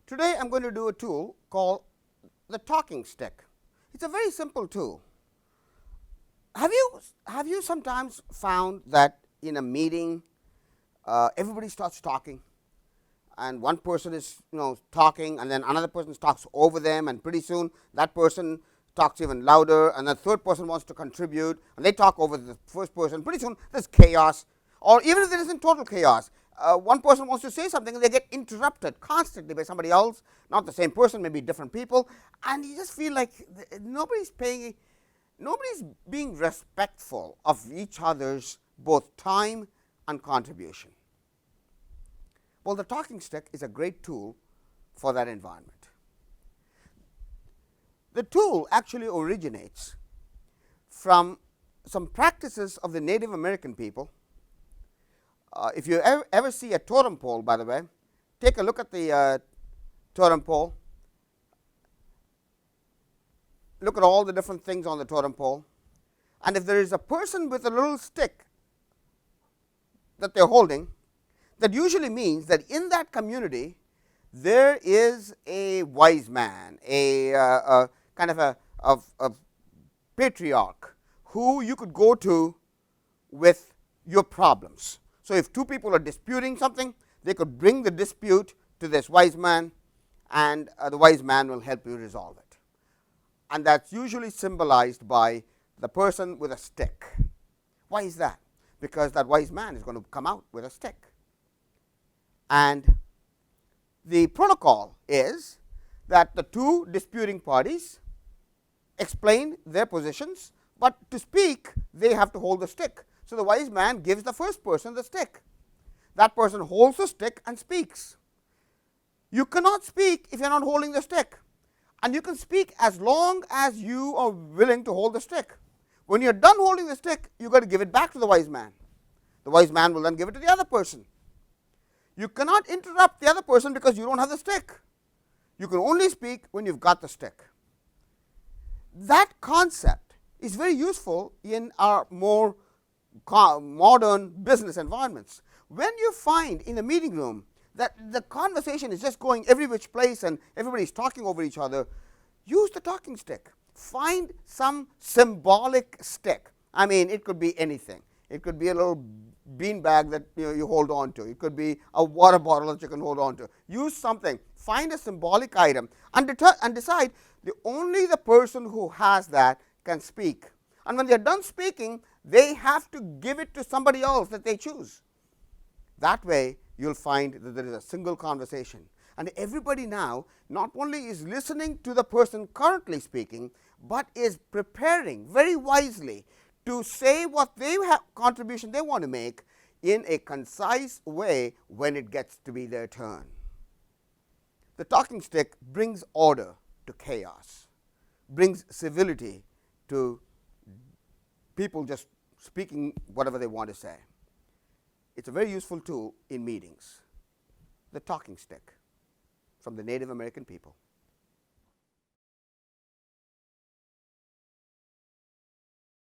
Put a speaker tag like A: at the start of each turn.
A: Today I'm going to do a tool called the talking stick. It's a very simple tool. Have you sometimes found that in a meeting everybody starts talking, and one person is talking, and then another person talks over them, and pretty soon that person talks even louder, and the third person wants to contribute, and they talk over the first person. Pretty soon there's chaos, or even if there isn't total chaos, one person wants to say something and they get interrupted constantly by somebody else, not the same person, maybe different people, and you just feel like nobody's being respectful of each other's both time and contribution. Well, the talking stick is a great tool for that environment. The tool actually originates from some practices of the Native American people. If you ever see a totem pole, by the way, take a look at the totem pole. Look at all the different things on the totem pole, and if there is a person with a little stick that they're holding, that usually means that in that community there is a wise man, a kind of a patriarch who you could go to with your problems. So if two people are disputing something, they could bring the dispute to this wise man, and the wise man will help you resolve it. And that's usually symbolized by the person with a stick. Why is that? Because that wise man is going to come out with a stick. And the protocol is that the two disputing parties explain their positions, but to speak they have to hold the stick. So the wise man gives the first person the stick. That person holds the stick and speaks. You cannot speak if you are not holding the stick, and you can speak as long as you are willing to hold the stick. When you are done holding the stick, you got to give it back to the wise man. The wise man will then give it to the other person. You cannot interrupt the other person because you don't have the stick. You can only speak when you've got the stick. That concept is very useful in our more modern business environments. When you find in the meeting room that the conversation is just going every which place and everybody is talking over each other, use the talking stick. Find some symbolic stick. I mean, it could be anything. It could be a little bean bag that you hold on to. It could be a water bottle that you can hold on to. Use something. Find a symbolic item and decide only the person who has that can speak. And when they are done speaking, they have to give it to somebody else that they choose. That way you will find that there is a single conversation, and everybody now not only is listening to the person currently speaking, but is preparing very wisely to say what they have contribution they want to make in a concise way when it gets to be their turn. The talking stick brings order to chaos, brings civility to people just speaking whatever they want to say. It's a very useful tool in meetings. The talking stick from the Native American people.